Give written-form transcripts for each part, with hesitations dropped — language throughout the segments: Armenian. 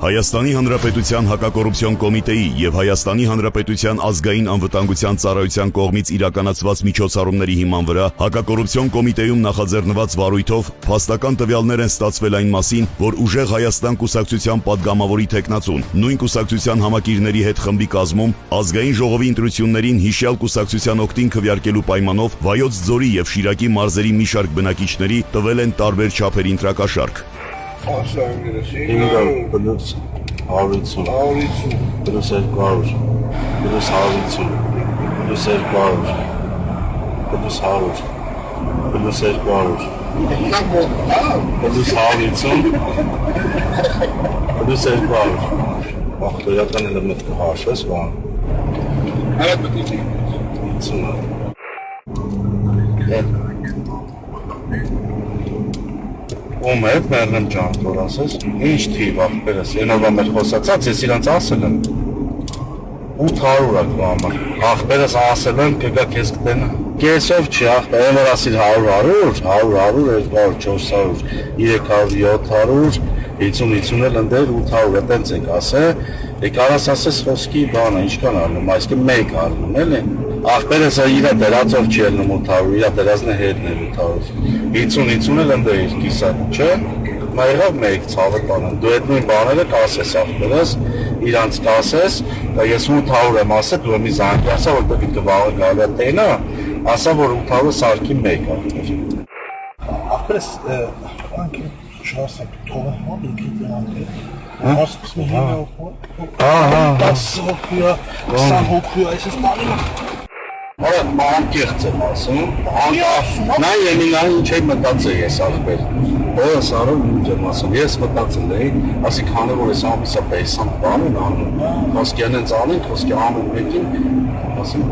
Հայաստանի Հանրապետության հակակոռուպցիոն կոմիտեի եւ Հայաստանի Հանրապետության ազգային անվտանգության ծառայության կողմից իրականացված միջոցառումների հիման վրա հակակոռուպցիոն կոմիտեում նախաձեռնված վարույթով փաստական տվյալներ են ստացվել այն մասին, որ Ուժեղ Հայաստան կուսակցության падգամավորի տեխնացուն նույն կուսակցության համակիրների հետ խմբի կազմում ազգային ժողովի ընտրություններին հիշյալ կուսակցության օգտին քվեարկելու պայմանով Վայոց ձորի եւ Շիրակի մարզերի մի շարք բնակիչների տվել են տարբեր չափերի ընտրակաշառք։ Plus 150, plus 200, plus 150, plus 200, plus 100, plus 200, plus 150, plus 200. Ախտորական էլեմենտ կհաշվես, բան։ Այդ պետք է։ Ում հետ մերնեմ ջան, որ ասես, ինչ թիվ ախպերս, ենովա մեր խոսացած, ես իրանց ասել եմ 800 ակ համար, ախպերս ասել եմ, կգա կեզ կտենը, կեսով չի ախպեր, են որ ասիր 100, 200, 400, 300, 700, 50 էլ ընդեր 800 էտենց ենք ասե, կարաս ասես խոսքի բանը, ինչ կան արնում, այսկի մեկ արնում, էլ են, ախպերս իրա դերածով չի ելնում 800, իրա դերածն է հետն է 800, 50 էլ ընդեր իր կիսատ, չէ, մա եղավ մեկ ծավը տանեմ, դու հետ նույն բաները կասես ախպերս, իրանց կասես, ես 800 եմ ասե, դու եմ մի զանգի ասա, որ դեպի կվաղը գալի տենա, ասա, որ 800 սարքի մեկ ախպեր։ Ախպերս, անքի շարսակ թողը համ ինքի դրանք Ասկս մի հին հոքույա, 10 հոքույա, 20 հոքույա, այս ես տանում Արա ման կեղծ եմ ասում, նա եմինային ինչ էի մտածել ես ախպեր, որս արում ինչ եմ ասում, ես մտածել էի, ասի քանի որ ես ամիսա պեսամ բան են անում, խոսքի անենց անենք, խոսքի ամեն մեկին, ասում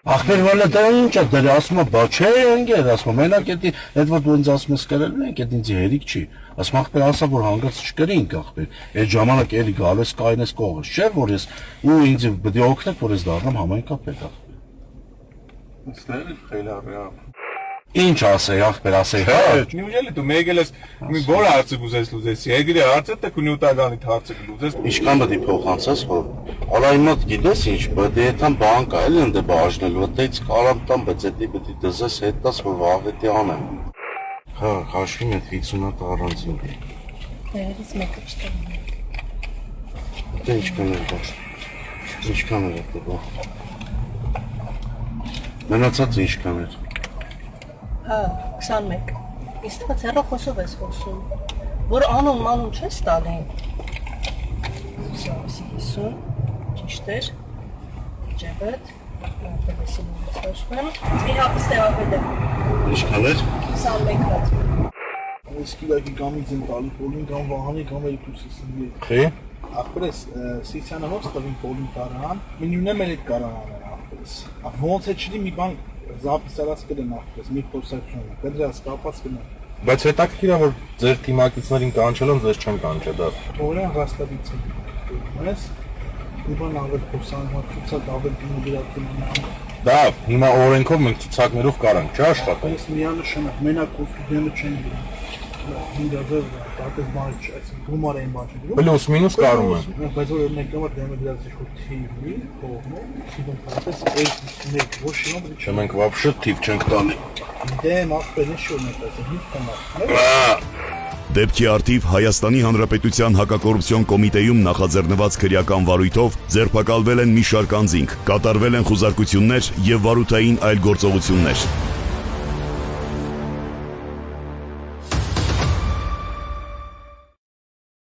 Ախպեր վալը դա ինչ է դեր, ասում է, բա չէ ընգեր, ասում է, մենակ էդի, էդ որ դու ինձ ասում ես կրել ենք, էդ ինձ հերիք չի, ասում ախպեր ասա, որ հանգած չկրինք ախպեր, էդ ժամանակ էլի գալես կային ես կողս, չէ, որ ես, ու ինձ բդի օգնեք, որ ես դառնամ համայնքապետ ախպեր։ Ստեղ է խելարի ախպեր։ Ինչ ասեի ախպեր, ասեի, հա։ Նույնjeli դու մեկ ես որ հարցը գուզես լուզես, եգրի հարցը թե քունյութագանիդ հարցը լուզես։ Ինչքան պետք է փոխանցես, որ Ալայի մոտ գիտես ինչ, բայց եթե բան կա, էլի ընդ բաժնել, որտեղից կարամ տամ, բայց էդի պետք է դզես հետտաս, որ վաղետի անեմ։ Հա, հաշվի մետ 50-ատ առանձին։ Երևից մեկը չտանում։ Դե ինչքան էր բաշ։ Ինչքան էր այդ բա։ Մնացած ինչքան էր։ Հա, 21։ Իսկ հա խոսով ես խոսում, որ անուն չես տալի։ 50, ճիշտ էր, ջեբետ, դեպեսին հաշվեմ, մի հատս տեղավել եմ։ Ինչքան էր։ 21 հատ։ Իսկ իրակի կամից են տալի պոլին կամ վահանի կամ երկուսիսնի։ Խի։ Ախպերս Սիսյանը ոնց տվին պոլին տարան, մինյունը մեր այդ կարանան ախպերս։ Ոնց է չլի մի բան զապիսարած կլեն ախպերս, մի խոսակցություն, կդրած կապած կլեն։ Բայց հետաքրքիր է, որ ձեր թիմակիցներին կանչելն ձեզ չեն կանչել դա։ Թողնեն ռաստավից են։ Ես իբան ավել խոսանցուցած ավել դիմադրացում։ Դա հիմա օրենքով մենք ցուցակներով կարանք, չէ՞ աշխատել։ Ես միանշանակ մենակ կոստուդիանը չեն դրում։ Հինգազը դատես բան չէ, այսինքն գումար էին բաճի։ Պլյուս մինուս կարում են։ Բայց որ մեկը դեմոկրատիա շուտի կողմը, իբան կարծես մեկ ոչ իմ Չէ մենք вообще թիվ չենք տալի։ դեմ ախպերն շուրջ է, ինչ կամա։ Դեպքի արդիվ Հայաստանի Հանրապետության հակակոռուպցիոն կոմիտեում նախաձեռնված քրեական վարույթով ձերբակալվել են մի շարք անձինք, կատարվել են խուզարկություններ եւ վարութային այլ գործողություններ։